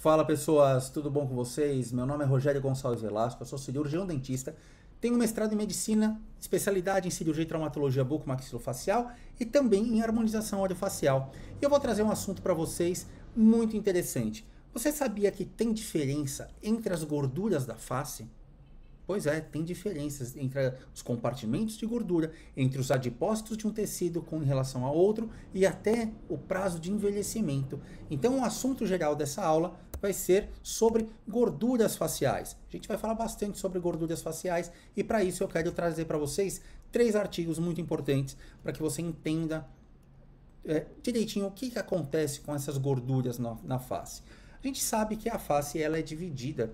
Fala pessoas, tudo bom com vocês? Meu nome é Rogério Gonçalves Velasco, eu sou cirurgião dentista, tenho mestrado em medicina, especialidade em cirurgia e traumatologia bucomaxilofacial e também em harmonização orofacial. E eu vou trazer um assunto para vocês muito interessante. Você sabia que tem diferença entre as gorduras da face? Pois é, tem diferenças entre os compartimentos de gordura, entre os adipócitos de um tecido com relação a outro e até o prazo de envelhecimento. Então, o assunto geral dessa aula vai ser sobre gorduras faciais. A gente vai falar bastante sobre gorduras faciais e para isso eu quero trazer para vocês 3 artigos muito importantes para que você entenda direitinho o que acontece com essas gorduras na face. A gente sabe que a face ela é dividida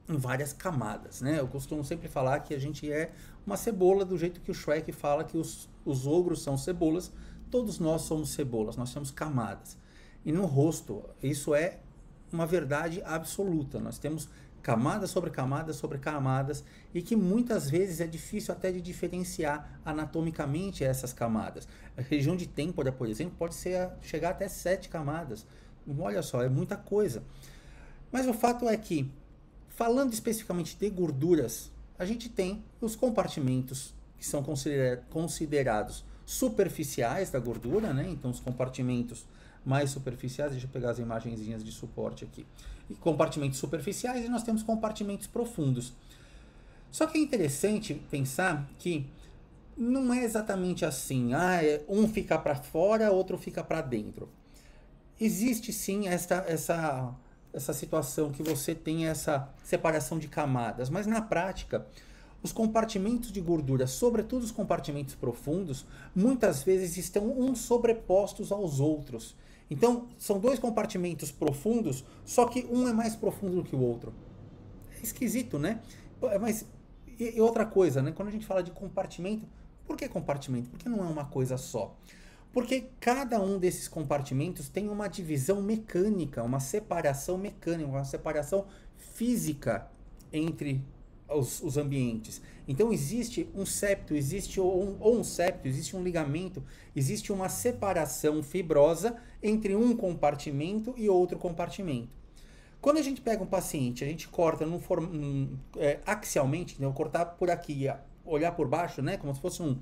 em várias camadas, né? Eu costumo sempre falar que a gente é uma cebola, do jeito que o Shrek fala que os ogros são cebolas, todos nós somos cebolas, nós temos camadas. E no rosto, isso é uma verdade absoluta, nós temos camadas sobre camadas sobre camadas e que muitas vezes é difícil até de diferenciar anatomicamente essas camadas. A região de têmpora, por exemplo, pode chegar até 7 camadas. Olha só, é muita coisa. Mas o fato é que falando especificamente de gorduras, a gente tem os compartimentos que são considerados superficiais da gordura, né? Então, os compartimentos mais superficiais, deixa eu pegar as imagenzinhas de suporte aqui. E compartimentos superficiais e nós temos compartimentos profundos. Só que é interessante pensar que não é exatamente assim, um fica para fora, outro fica para dentro. Existe sim essa situação que você tem essa separação de camadas, mas na prática, os compartimentos de gordura, sobretudo os compartimentos profundos, muitas vezes estão uns sobrepostos aos outros. Então, são 2 compartimentos profundos, só que um é mais profundo do que o outro. É esquisito, né? Mas, e outra coisa, né? Quando a gente fala de compartimento, por que compartimento? Porque não é uma coisa só. Porque cada um desses compartimentos tem uma divisão mecânica, uma separação mecânica, uma separação física entre os ambientes. Então existe um septo, existe um septo, existe um ligamento, existe uma separação fibrosa entre um compartimento e outro compartimento. Quando a gente pega um paciente, a gente corta axialmente, né, cortar por aqui, olhar por baixo, né, como se fosse um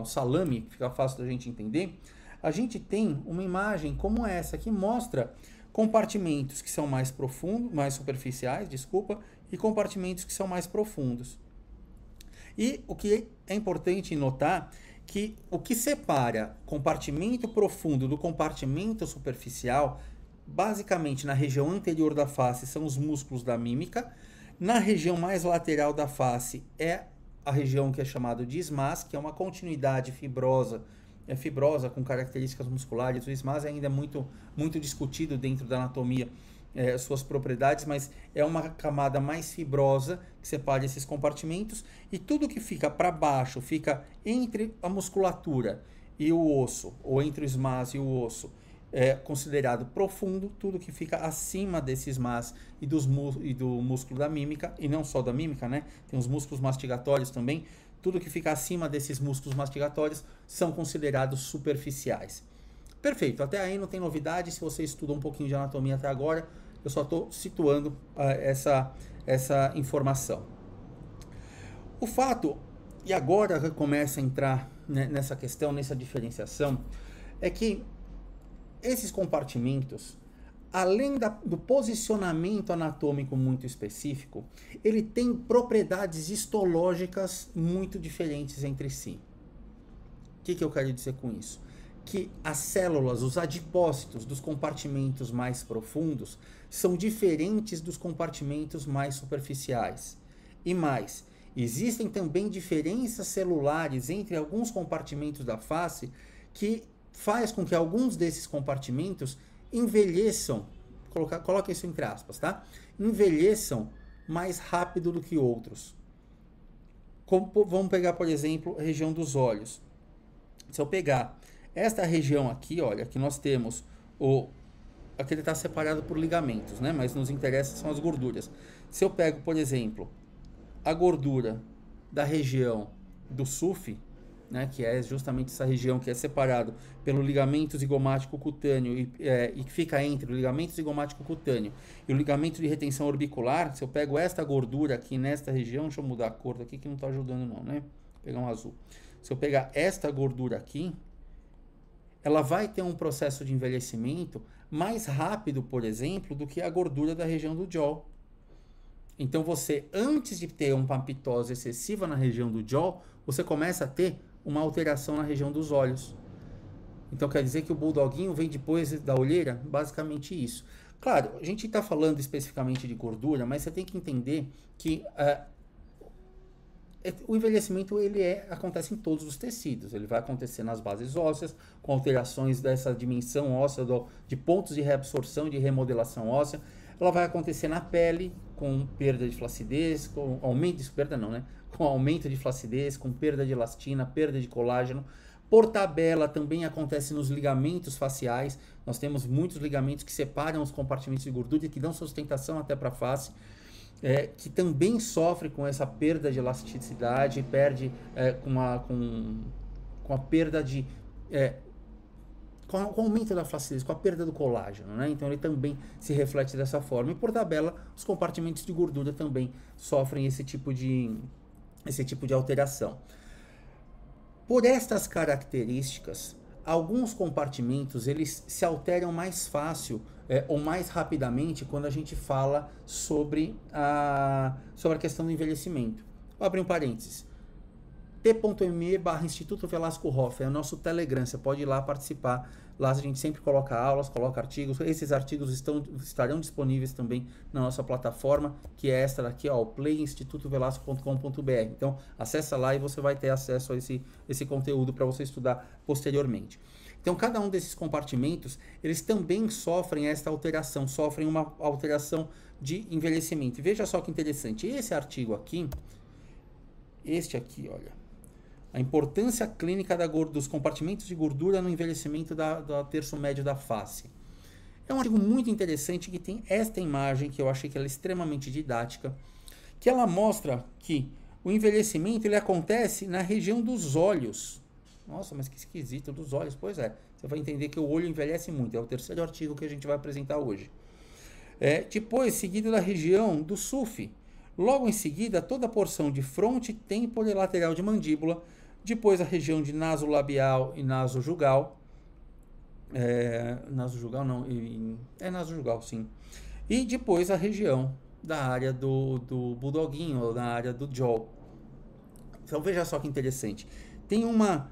salame, que fica fácil da gente entender, a gente tem uma imagem como essa, que mostra compartimentos que são mais profundos, mais superficiais, e compartimentos que são mais profundos. E o que é importante notar que o que separa compartimento profundo do compartimento superficial, basicamente na região anterior da face, são os músculos da mímica. Na região mais lateral da face é a região que é chamada de ismás, que é uma continuidade fibrosa com características musculares. O ismás ainda é muito discutido dentro da anatomia, suas propriedades, mas é uma camada mais fibrosa que separa esses compartimentos, e tudo que fica para baixo, fica entre a musculatura e o osso, ou entre o ismás e o osso, é considerado profundo. Tudo que fica acima desse ismás e do músculo da mímica, e não só da mímica, né? Tem os músculos mastigatórios também. Tudo que fica acima desses músculos mastigatórios são considerados superficiais. Perfeito, até aí não tem novidade. Se você estuda um pouquinho de anatomia até agora, eu só estou situando essa informação. O fato, e agora começa a entrar, né, nessa questão, nessa diferenciação, é que esses compartimentos, além do posicionamento anatômico muito específico, ele tem propriedades histológicas muito diferentes entre si. O que eu quero dizer com isso? Que as células, os adipócitos dos compartimentos mais profundos são diferentes dos compartimentos mais superficiais. E mais, existem também diferenças celulares entre alguns compartimentos da face que faz com que alguns desses compartimentos envelheçam, coloca isso entre aspas, tá? Envelheçam mais rápido do que outros. Vamos pegar, por exemplo, a região dos olhos. Se eu pegar esta região aqui, olha, aqui nós temos aqui ele está separado por ligamentos, né? Mas nos interessa são as gorduras. Se eu pego, por exemplo, a gordura da região do SUF, né, que é justamente essa região que é separado pelo ligamento zigomático cutâneo e que fica entre o ligamento zigomático cutâneo e o ligamento de retenção orbicular. Se eu pego esta gordura aqui nesta região, deixa eu mudar a cor daqui que não está ajudando não, né? Vou pegar um azul. Se eu pegar esta gordura aqui, ela vai ter um processo de envelhecimento mais rápido, por exemplo, do que a gordura da região do jaw. Então você, antes de ter uma pitose excessiva na região do jaw, você começa a ter uma alteração na região dos olhos. Então quer dizer que o bulldoguinho vem depois da olheira? Basicamente isso. Claro, a gente está falando especificamente de gordura, mas você tem que entender que o envelhecimento acontece em todos os tecidos. Ele vai acontecer nas bases ósseas, com alterações dessa dimensão óssea, de pontos de reabsorção, de remodelação óssea. Ela vai acontecer na pele, com perda de flacidez, com aumento de perda não, né? Com aumento de flacidez, com perda de elastina, perda de colágeno. Por tabela também acontece nos ligamentos faciais. Nós temos muitos ligamentos que separam os compartimentos de gordura e que dão sustentação até para a face. Que também sofre com essa perda de elasticidade, perde com a perda de... com o aumento da flacidez, com a perda do colágeno, né? Então ele também se reflete dessa forma. E por tabela, os compartimentos de gordura também sofrem esse tipo de alteração. Por estas características, alguns compartimentos eles se alteram mais fácil ou mais rapidamente quando a gente fala sobre a questão do envelhecimento. Vou abrir um parênteses. t.me/Instituto Velasco Hoff é o nosso Telegram, você pode ir lá participar. Lá a gente sempre coloca aulas, coloca artigos. Esses artigos estarão disponíveis também na nossa plataforma, que é esta daqui, ó, o playinstitutovelasco.com.br. Então, acessa lá e você vai ter acesso a esse conteúdo para você estudar posteriormente. Então, cada um desses compartimentos, eles também sofrem esta alteração, sofrem uma alteração de envelhecimento. E veja só que interessante, esse artigo aqui, este aqui, olha, a importância clínica dos compartimentos de gordura no envelhecimento do terço médio da face. É um artigo muito interessante que tem esta imagem, que eu achei que ela é extremamente didática, que ela mostra que o envelhecimento ele acontece na região dos olhos. Nossa, mas que esquisito, dos olhos. Pois é, você vai entender que o olho envelhece muito. É o terceiro artigo que a gente vai apresentar hoje. Depois, seguido da região do SUF. Logo em seguida, toda a porção de fronte, têmpora e lateral de mandíbula. Depois a região de nasolabial e nasojugal. Nasojugal não, nasojugal sim. E depois a região da área do bulldoguinho, ou da área do jaw. Então veja só que interessante. Tem uma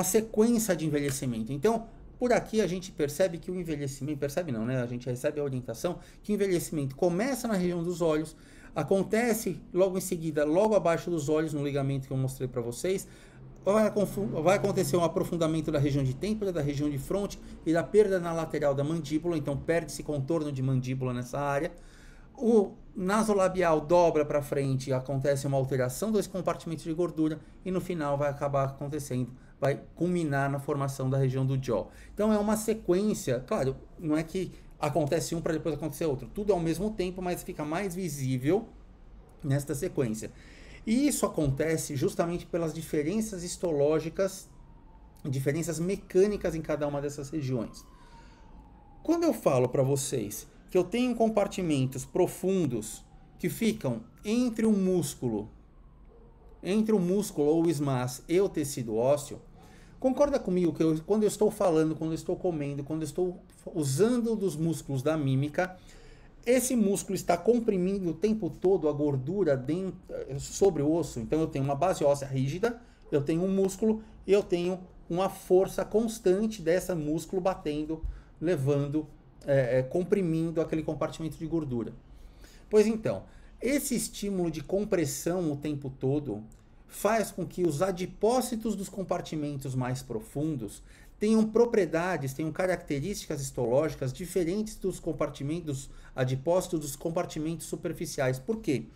sequência de envelhecimento. Então, por aqui a gente percebe que o envelhecimento, percebe não, né? A gente recebe a orientação que o envelhecimento começa na região dos olhos, acontece logo em seguida, logo abaixo dos olhos, no ligamento que eu mostrei para vocês, vai acontecer um aprofundamento da região de têmpora, da região de fronte e da perda na lateral da mandíbula, então perde-se contorno de mandíbula nessa área. O nasolabial dobra para frente, acontece uma alteração dos compartimentos de gordura e no final vai acabar acontecendo, vai culminar na formação da região do jaw. Então é uma sequência, claro, não é que acontece um para depois acontecer outro, tudo ao mesmo tempo, mas fica mais visível nesta sequência. E isso acontece justamente pelas diferenças histológicas, diferenças mecânicas em cada uma dessas regiões. Quando eu falo para vocês que eu tenho compartimentos profundos que ficam entre o músculo ou o SMAS e o tecido ósseo, concorda comigo que quando eu estou falando, quando eu estou comendo, quando eu estou usando dos músculos da mímica, esse músculo está comprimindo o tempo todo a gordura sobre o osso. Então eu tenho uma base óssea rígida, eu tenho um músculo e eu tenho uma força constante dessa músculo batendo, levando, comprimindo aquele compartimento de gordura. Pois então, esse estímulo de compressão o tempo todo faz com que os adipócitos dos compartimentos mais profundos tenham propriedades, tenham características histológicas diferentes dos compartimentos adipócitos dos compartimentos superficiais. Por quê?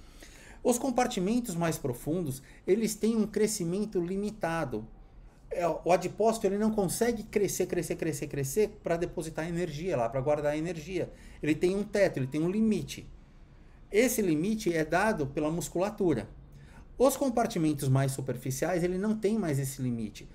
Os compartimentos mais profundos, eles têm um crescimento limitado. O adipócito ele não consegue crescer para depositar energia lá, para guardar energia. Ele tem um teto, ele tem um limite. Esse limite é dado pela musculatura. Os compartimentos mais superficiais, ele não tem mais esse limite.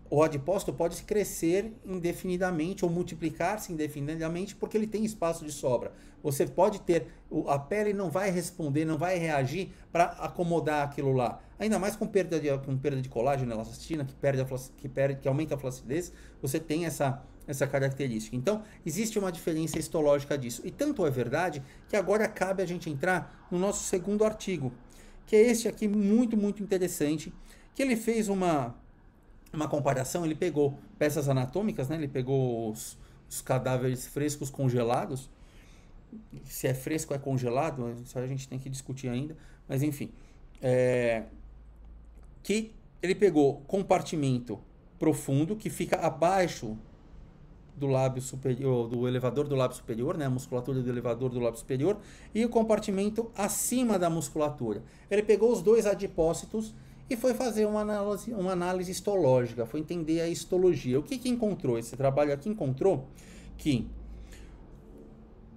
O adipócito pode crescer indefinidamente ou multiplicar-se indefinidamente porque ele tem espaço de sobra. Você pode ter, a pele não vai responder, não vai reagir para acomodar aquilo lá. Ainda mais com perda de colágeno, elastina, que aumenta a flacidez, você tem essa característica. Então, existe uma diferença histológica disso. E tanto é verdade que agora cabe a gente entrar no nosso segundo artigo, que é este aqui, muito, muito interessante, que ele fez uma comparação. Ele pegou peças anatômicas, né? Ele pegou os cadáveres frescos congelados. Se é fresco ou é congelado, isso a gente tem que discutir ainda, mas enfim. Que ele pegou compartimento profundo, que fica abaixo do lábio superior, do elevador do lábio superior, né, a musculatura do elevador do lábio superior, e o compartimento acima da musculatura. Ele pegou os dois adipócitos e foi fazer uma análise histológica, foi entender a histologia. O que encontrou? Esse trabalho aqui encontrou que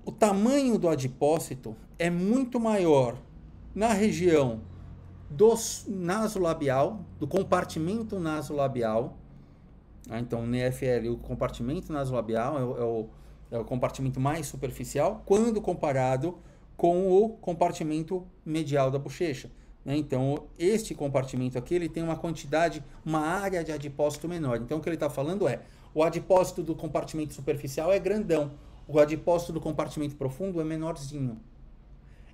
o tamanho do adipócito é muito maior na região do nasolabial, do compartimento nasolabial. Então, no EFL, o compartimento nasolabial é o compartimento mais superficial, quando comparado com o compartimento medial da bochecha. Então, este compartimento aqui, ele tem uma área de adipócito menor. Então, o que ele está falando é, o adipócito do compartimento superficial é grandão, o adipócito do compartimento profundo é menorzinho.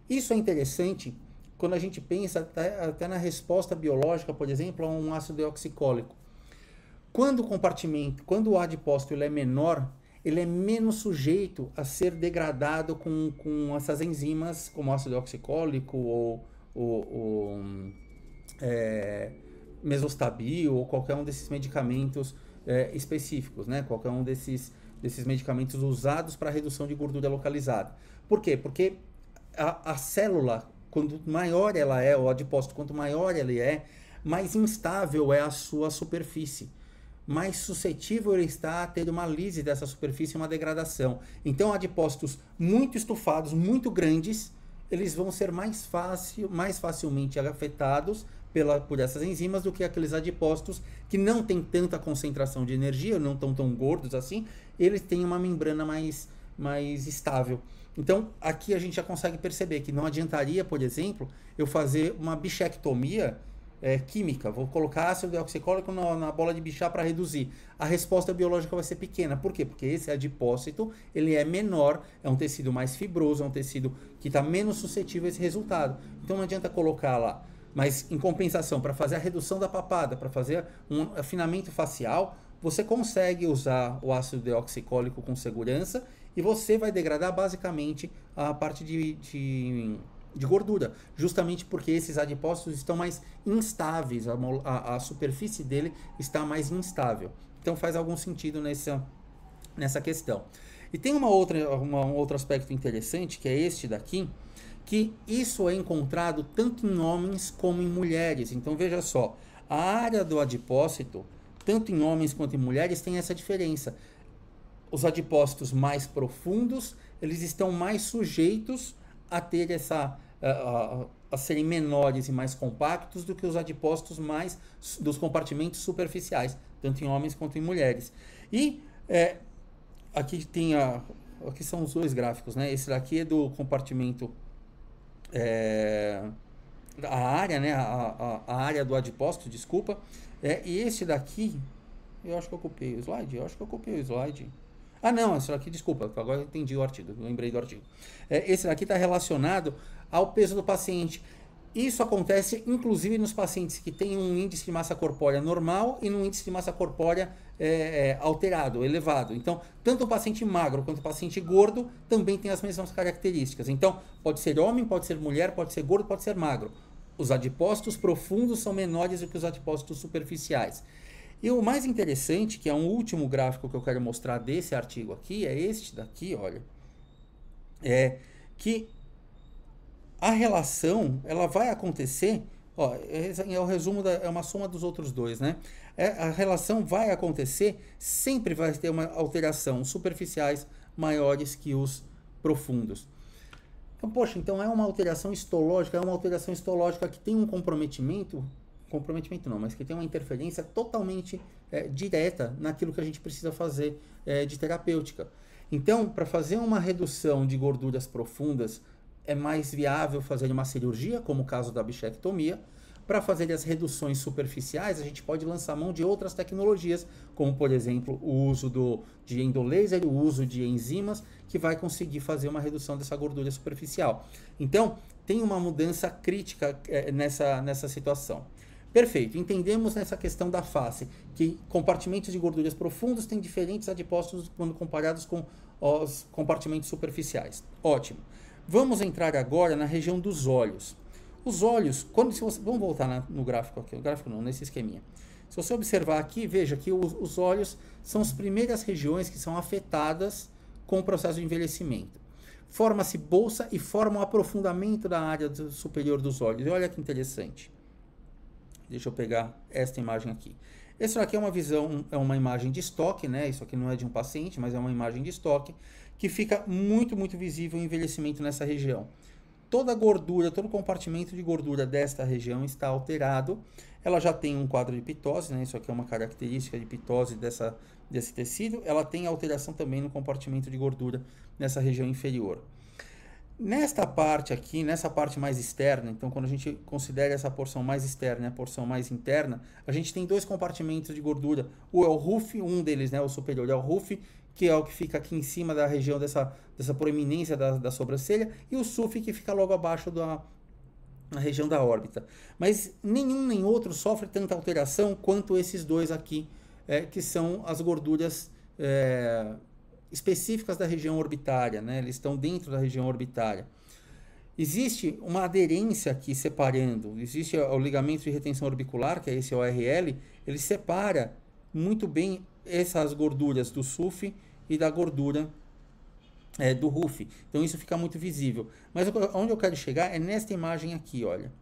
Isso é interessante quando a gente pensa até na resposta biológica, por exemplo, a um ácido deoxicólico. Quando o adipócito ele é menor, ele é menos sujeito a ser degradado com essas enzimas, como ácido deoxicólico ou mesostabil, ou qualquer um desses medicamentos específicos, né? Qualquer um desses medicamentos usados para redução de gordura localizada. Por quê? Porque a célula, quanto maior ela é, o adipócito, quanto maior ele é, mais instável é a sua superfície, mais suscetível ele está a ter uma lise dessa superfície, uma degradação. Então, adipócitos muito estufados, muito grandes, eles vão ser mais facilmente afetados por essas enzimas do que aqueles adipócitos que não têm tanta concentração de energia, não estão tão gordos assim, eles têm uma membrana mais estável. Então, aqui a gente já consegue perceber que não adiantaria, por exemplo, eu fazer uma bichectomia química, vou colocar ácido deoxicólico na bola de bichar para reduzir. A resposta biológica vai ser pequena. Por quê? Porque esse adipócito, ele é menor, é um tecido mais fibroso, é um tecido que está menos suscetível a esse resultado. Então não adianta colocar lá. Mas, em compensação, para fazer a redução da papada, para fazer um afinamento facial, você consegue usar o ácido deoxicólico com segurança e você vai degradar basicamente a parte de gordura, justamente porque esses adipócitos estão mais instáveis, a superfície dele está mais instável. Então faz algum sentido nessa questão. E tem um outro aspecto interessante, que é este daqui, que isso é encontrado tanto em homens como em mulheres. Então veja só, a área do adipócito, tanto em homens quanto em mulheres, tem essa diferença. Os adipócitos mais profundos, eles estão mais sujeitos a ter a serem menores e mais compactos do que os adipócitos dos compartimentos superficiais, tanto em homens quanto em mulheres. E aqui são os dois gráficos, né? Esse daqui é do compartimento, a área, né? A área do adipócito, desculpa. E esse daqui, eu acho que eu copiei o slide. Ah, não, esse daqui, desculpa, agora eu entendi o artigo, lembrei do artigo. Esse daqui está relacionado ao peso do paciente. Isso acontece, inclusive, nos pacientes que têm um índice de massa corpórea normal e um índice de massa corpórea alterado, elevado. Então, tanto o paciente magro quanto o paciente gordo também tem as mesmas características. Então, pode ser homem, pode ser mulher, pode ser gordo, pode ser magro. Os adipócitos profundos são menores do que os adipócitos superficiais. E o mais interessante, que é um último gráfico que eu quero mostrar desse artigo aqui, é este daqui, olha. Que a relação, ela vai acontecer, é o resumo, é uma soma dos outros dois, né? A relação vai acontecer, sempre vai ter uma alteração, superficiais maiores que os profundos. Então, poxa, então é uma alteração histológica, que tem um comprometimento não, mas que tem uma interferência totalmente direta naquilo que a gente precisa fazer de terapêutica. Então, para fazer uma redução de gorduras profundas, é mais viável fazer uma cirurgia, como o caso da bichectomia. Para fazer as reduções superficiais, a gente pode lançar mão de outras tecnologias, como, por exemplo, o uso de endolaser, o uso de enzimas, que vai conseguir fazer uma redução dessa gordura superficial. Então, tem uma mudança crítica nessa situação. Perfeito, entendemos nessa questão da face, que compartimentos de gorduras profundos têm diferentes adipócitos quando comparados com os compartimentos superficiais. Ótimo. Vamos entrar agora na região dos olhos. Os olhos, vamos voltar no gráfico aqui, nesse esqueminha. Se você observar aqui, veja que os olhos são as primeiras regiões que são afetadas com o processo de envelhecimento. Forma-se bolsa e forma um aprofundamento da área superior dos olhos. E olha que interessante. Deixa eu pegar esta imagem aqui. Essa aqui é uma imagem de estoque, né? Isso aqui não é de um paciente, mas é uma imagem de estoque, que fica muito, muito visível o envelhecimento nessa região. Toda a gordura, todo o compartimento de gordura desta região está alterado. Ela já tem um quadro de pitose, né? Isso aqui é uma característica de pitose desse tecido. Ela tem alteração também no compartimento de gordura nessa região inferior. Nesta parte aqui, nessa parte mais externa, então quando a gente considera essa porção mais externa e a porção mais interna, a gente tem dois compartimentos de gordura. O RUF, um deles, né, o superior é o RUF, que é o que fica aqui em cima da região dessa proeminência da sobrancelha, e o SUF, que fica logo abaixo na região da órbita. Mas nenhum nem outro sofre tanta alteração quanto esses dois aqui, que são as gorduras específicas da região orbitária, né? Eles estão dentro da região orbitária. Existe uma aderência aqui separando, existe o ligamento de retenção orbicular, que é esse ORL, ele separa muito bem essas gorduras do SUF e da gordura do RUF. Então isso fica muito visível. Mas onde eu quero chegar é nesta imagem aqui, olha.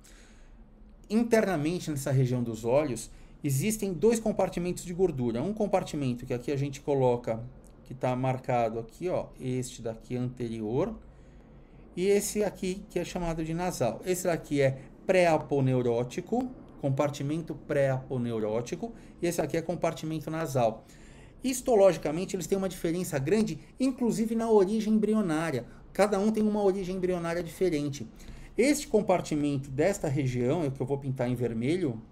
Internamente nessa região dos olhos, existem dois compartimentos de gordura. Um compartimento que aqui a gente coloca, que está marcado aqui, ó, este daqui anterior, e esse aqui que é chamado de nasal. Esse daqui é pré-aponeurótico, compartimento pré-aponeurótico, e esse aqui é compartimento nasal. Histologicamente, eles têm uma diferença grande, inclusive na origem embrionária. Cada um tem uma origem embrionária diferente. Este compartimento desta região, é o que eu vou pintar em vermelho,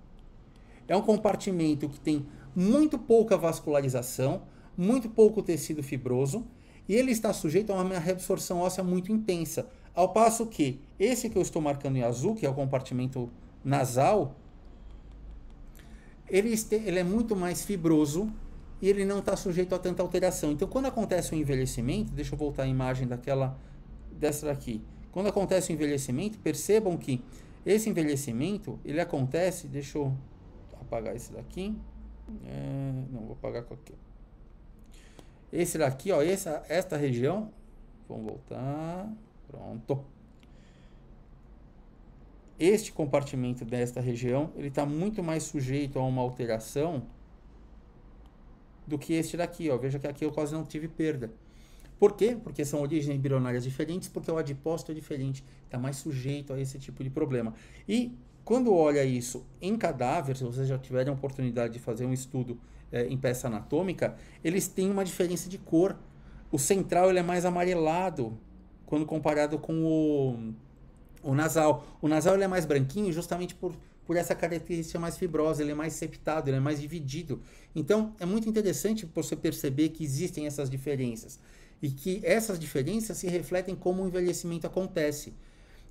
é um compartimento que tem muito pouca vascularização, muito pouco tecido fibroso, e ele está sujeito a uma reabsorção óssea muito intensa. Ao passo que esse que eu estou marcando em azul, que é o compartimento nasal, ele é muito mais fibroso e ele não está sujeito a tanta alteração. Então, quando acontece o envelhecimento, deixa eu voltar a imagem dessa daqui. Quando acontece o envelhecimento, percebam que esse envelhecimento, ele acontece, deixa eu apagar esse daqui, não, vou apagar com aqui. Esse daqui, ó, esta região, vamos voltar, pronto. Este compartimento desta região, ele está muito mais sujeito a uma alteração do que este daqui, ó. Veja que aqui eu quase não tive perda. Por quê? Porque são origens embrionárias diferentes, porque o adipócito é diferente, está mais sujeito a esse tipo de problema. E quando olha isso em cadáver, se vocês já tiverem a oportunidade de fazer um estudo em peça anatômica, eles têm uma diferença de cor. O central ele é mais amarelado quando comparado com o nasal. O nasal ele é mais branquinho justamente por essa característica mais fibrosa, ele é mais septado, ele é mais dividido. Então, é muito interessante você perceber que existem essas diferenças e que essas diferenças se refletem como o envelhecimento acontece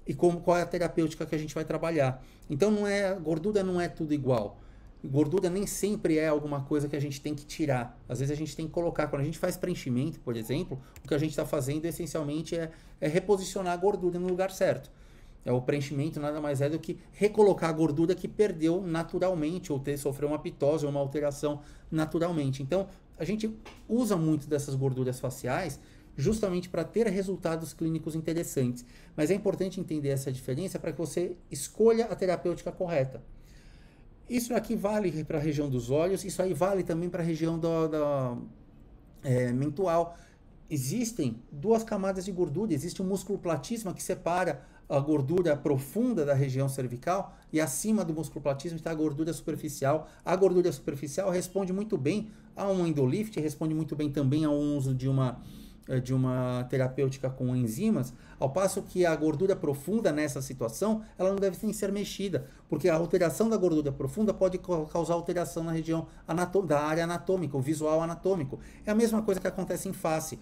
e qual é a terapêutica que a gente vai trabalhar. Então, gordura não é tudo igual. Gordura nem sempre é alguma coisa que a gente tem que tirar. Às vezes a gente tem que colocar. Quando a gente faz preenchimento, por exemplo, o que a gente está fazendo essencialmente é reposicionar a gordura no lugar certo. O preenchimento nada mais é do que recolocar a gordura que perdeu naturalmente ou sofreu uma pitose ou uma alteração naturalmente. Então, a gente usa muito dessas gorduras faciais justamente para ter resultados clínicos interessantes. Mas é importante entender essa diferença para que você escolha a terapêutica correta. Isso aqui vale para a região dos olhos, isso aí vale também para a região mental. existem duas camadas de gordura. Existe o músculo platisma que separa a gordura profunda da região cervical e acima do músculo platisma está a gordura superficial. A gordura superficial responde muito bem a um endolift, responde muito bem também ao uso de uma terapêutica com enzimas, ao passo que a gordura profunda nessa situação, ela não deve ser mexida, porque a alteração da gordura profunda pode causar alteração na região da área anatômica, o visual anatômico. É a mesma coisa que acontece em face.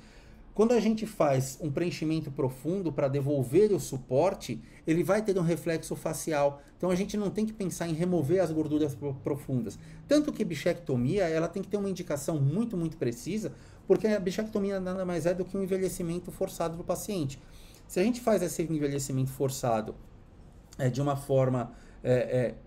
Quando a gente faz um preenchimento profundo para devolver o suporte, ele vai ter um reflexo facial. Então a gente não tem que pensar em remover as gorduras profundas. Tanto que bichectomia, ela tem que ter uma indicação muito, muito precisa, porque a bichectomia nada mais é do que um envelhecimento forçado do paciente. Se a gente faz esse envelhecimento forçado de uma forma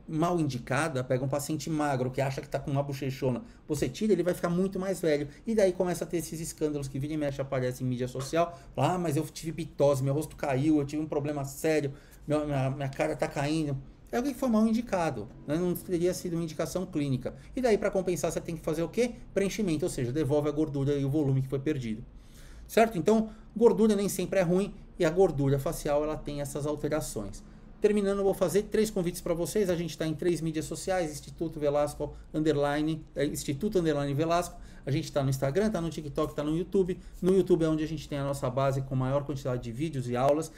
mal indicada, pega um paciente magro que acha que está com uma bochechona, você tira, ele vai ficar muito mais velho. E daí começa a ter esses escândalos que vira e mexe aparecem em mídia social. Mas eu tive pitose, meu rosto caiu, eu tive um problema sério, minha cara está caindo. É alguém que foi mal indicado, né? Não teria sido uma indicação clínica. E daí, para compensar, você tem que fazer o quê? Preenchimento, ou seja, devolve a gordura e o volume que foi perdido. Certo? Então, gordura nem sempre é ruim e a gordura facial ela tem essas alterações. Terminando, eu vou fazer 3 convites para vocês. A gente está em 3 mídias sociais, Instituto Velasco Instituto Velasco. A gente está no Instagram, está no TikTok, está no YouTube. No YouTube é onde a gente tem a nossa base com maior quantidade de vídeos e aulas.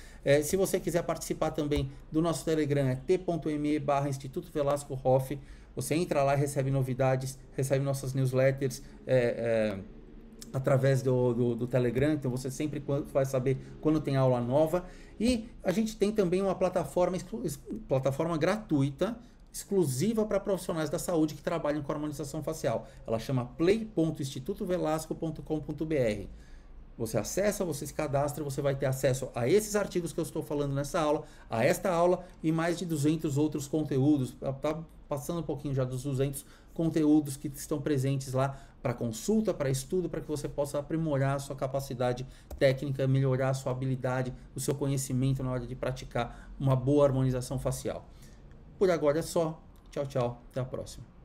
Se você quiser participar também do nosso Telegram, é t.me/Instituto Velasco Hoff. Você entra lá e recebe novidades, recebe nossas newsletters através do Telegram. Então você sempre vai saber quando tem aula nova. E a gente tem também uma plataforma gratuita, exclusiva para profissionais da saúde que trabalham com harmonização facial. Ela chama play.institutovelasco.com.br. Você acessa, você se cadastra, você vai ter acesso a esses artigos que eu estou falando nessa aula, a esta aula e mais de 200 outros conteúdos. Está passando um pouquinho já dos 200 conteúdos que estão presentes lá para consulta, para estudo, para que você possa aprimorar a sua capacidade técnica, melhorar a sua habilidade, o seu conhecimento na hora de praticar uma boa harmonização facial. Por agora é só. Tchau, tchau. Até a próxima.